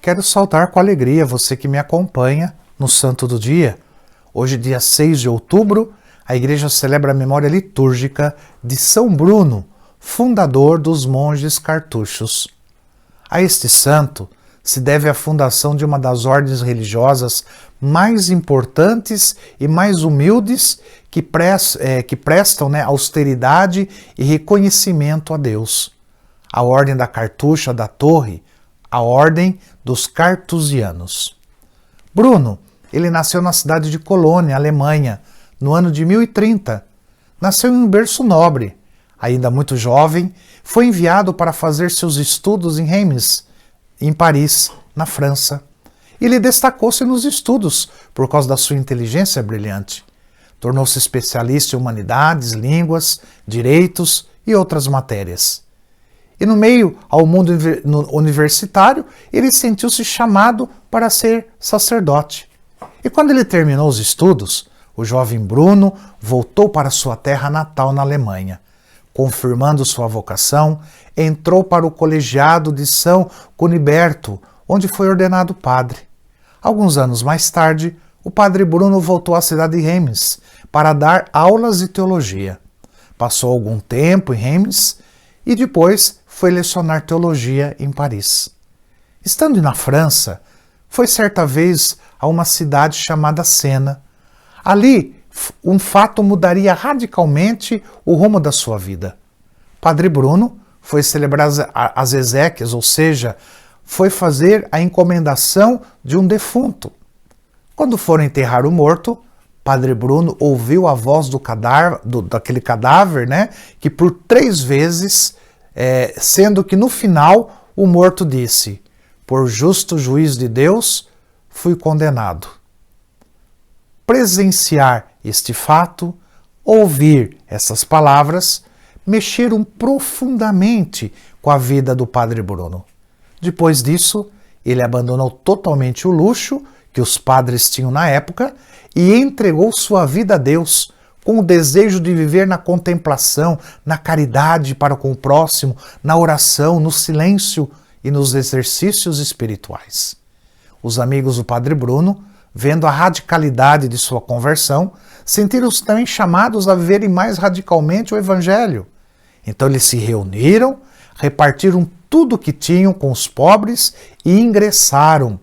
Quero saudar com alegria você que me acompanha no Santo do Dia. Hoje, dia 6 de outubro, a Igreja celebra a memória litúrgica de São Bruno, fundador dos monges cartuchos. A este santo se deve a fundação de uma das ordens religiosas mais importantes e mais humildes que prestam austeridade e reconhecimento a Deus. A Ordem da Cartucha da Torre, a Ordem dos Cartusianos. Bruno, ele nasceu na cidade de Colônia, Alemanha, no ano de 1030. Nasceu em um berço nobre. Ainda muito jovem, foi enviado para fazer seus estudos em Reims, em Paris, na França. Ele destacou-se nos estudos por causa da sua inteligência brilhante. Tornou-se especialista em humanidades, línguas, direitos e outras matérias. E no meio ao mundo universitário, ele sentiu-se chamado para ser sacerdote. E quando ele terminou os estudos, o jovem Bruno voltou para sua terra natal na Alemanha. Confirmando sua vocação, entrou para o colegiado de São Cuniberto, onde foi ordenado padre. Alguns anos mais tarde, o padre Bruno voltou à cidade de Reims para dar aulas de teologia. Passou algum tempo em Reims e depois foi lecionar teologia em Paris. Estando na França, foi certa vez a uma cidade chamada Sena. Ali, um fato mudaria radicalmente o rumo da sua vida. Padre Bruno foi celebrar as exéquias, ou seja, foi fazer a encomendação de um defunto. Quando foram enterrar o morto, Padre Bruno ouviu a voz daquele cadáver, que por 3 vezes, sendo que no final o morto disse: por justo juiz de Deus, fui condenado. Presenciar este fato, ouvir essas palavras, mexeram profundamente com a vida do Padre Bruno. Depois disso, ele abandonou totalmente o luxo que os padres tinham na época e entregou sua vida a Deus, com o desejo de viver na contemplação, na caridade para com o próximo, na oração, no silêncio e nos exercícios espirituais. Os amigos do Padre Bruno, vendo a radicalidade de sua conversão, sentiram-se também chamados a viverem mais radicalmente o Evangelho. Então eles se reuniram, repartiram tudo o que tinham com os pobres e ingressaram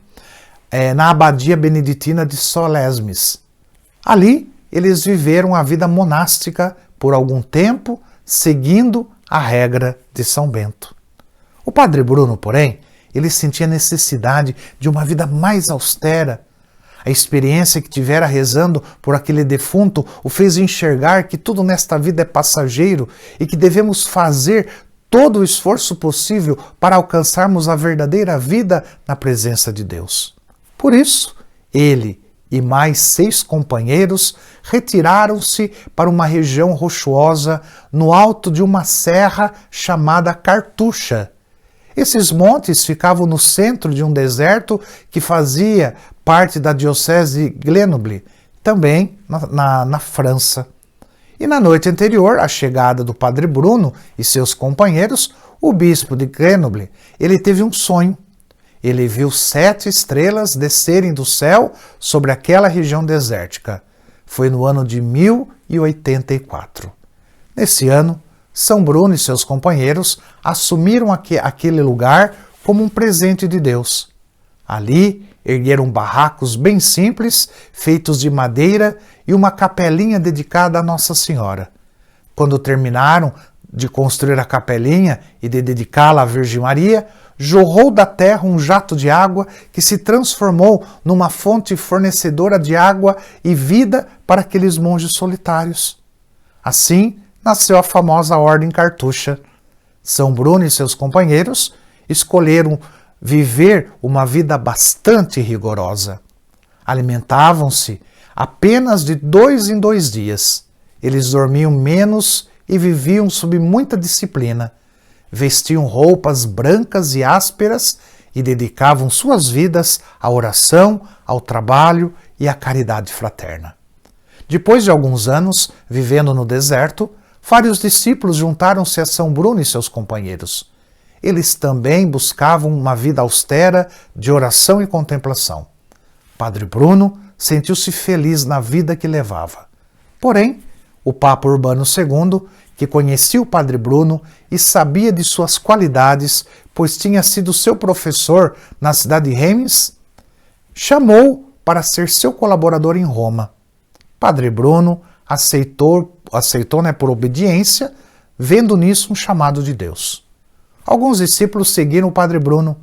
na abadia beneditina de Solesmes. Ali eles viveram a vida monástica por algum tempo, seguindo a regra de São Bento. O Padre Bruno, porém, ele sentia necessidade de uma vida mais austera. A experiência que tivera rezando por aquele defunto o fez enxergar que tudo nesta vida é passageiro e que devemos fazer todo o esforço possível para alcançarmos a verdadeira vida na presença de Deus. Por isso, ele e mais 6 companheiros retiraram-se para uma região rochosa no alto de uma serra chamada Cartucha. Esses montes ficavam no centro de um deserto que fazia parte da diocese de Grenoble, também na França. E na noite anterior à chegada do Padre Bruno e seus companheiros, o bispo de Grenoble, ele teve um sonho. Ele viu 7 estrelas descerem do céu sobre aquela região desértica. Foi no ano de 1084. Nesse ano, São Bruno e seus companheiros assumiram aquele lugar como um presente de Deus. Ali, ergueram barracos bem simples, feitos de madeira, e uma capelinha dedicada a Nossa Senhora. Quando terminaram de construir a capelinha e de dedicá-la à Virgem Maria, jorrou da terra um jato de água que se transformou numa fonte fornecedora de água e vida para aqueles monges solitários. Assim, nasceu a famosa Ordem Cartucha. São Bruno e seus companheiros escolheram viver uma vida bastante rigorosa. Alimentavam-se apenas de 2 em 2 dias. Eles dormiam menos e viviam sob muita disciplina. Vestiam roupas brancas e ásperas e dedicavam suas vidas à oração, ao trabalho e à caridade fraterna. Depois de alguns anos vivendo no deserto, vários discípulos juntaram-se a São Bruno e seus companheiros. eles também buscavam uma vida austera de oração e contemplação. Padre Bruno sentiu-se feliz na vida que levava. Porém, o Papa Urbano II, que conhecia o Padre Bruno e sabia de suas qualidades, pois tinha sido seu professor na cidade de Reims, chamou para ser seu colaborador em Roma. Padre Bruno aceitou por obediência, vendo nisso um chamado de Deus. Alguns discípulos seguiram o Padre Bruno.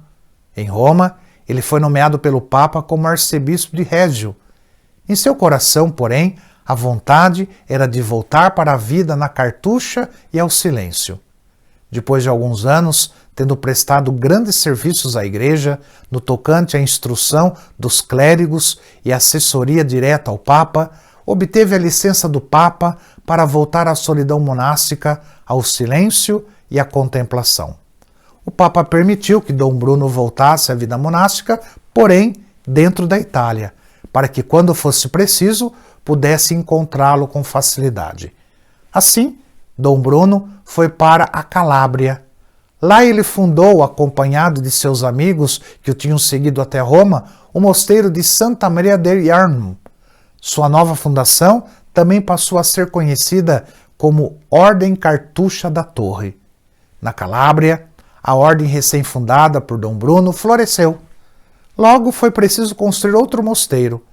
Em Roma, ele foi nomeado pelo Papa como arcebispo de Régio. Em seu coração, porém, a vontade era de voltar para a vida na cartucha e ao silêncio. Depois de alguns anos, tendo prestado grandes serviços à Igreja, no tocante à instrução dos clérigos e assessoria direta ao Papa, obteve a licença do Papa para voltar à solidão monástica, ao silêncio e à contemplação. O Papa permitiu que Dom Bruno voltasse à vida monástica, porém dentro da Itália, para que, quando fosse preciso, pudesse encontrá-lo com facilidade. Assim, Dom Bruno foi para a Calábria. Lá ele fundou, acompanhado de seus amigos que o tinham seguido até Roma, o mosteiro de Santa Maria de Arnum. Sua nova fundação também passou a ser conhecida como Ordem Cartucha da Torre. Na Calábria, a ordem recém-fundada por Dom Bruno floresceu. Logo foi preciso construir outro mosteiro.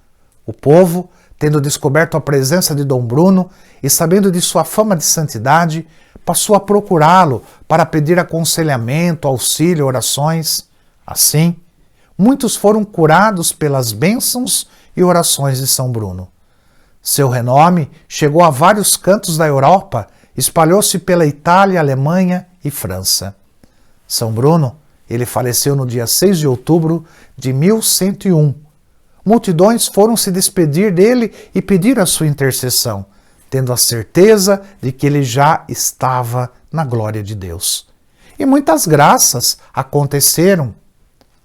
O povo, tendo descoberto a presença de Dom Bruno e sabendo de sua fama de santidade, passou a procurá-lo para pedir aconselhamento, auxílio, orações. Assim, muitos foram curados pelas bênçãos e orações de São Bruno. Seu renome chegou a vários cantos da Europa, espalhou-se pela Itália, Alemanha e França. São Bruno, ele faleceu no dia 6 de outubro de 1101. Multidões foram se despedir dele e pedir a sua intercessão, tendo a certeza de que ele já estava na glória de Deus. E muitas graças aconteceram.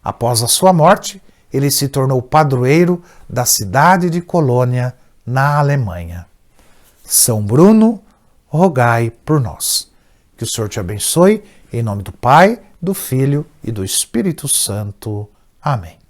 Após a sua morte, ele se tornou padroeiro da cidade de Colônia, na Alemanha. São Bruno, rogai por nós. Que o Senhor te abençoe, em nome do Pai, do Filho e do Espírito Santo. Amém.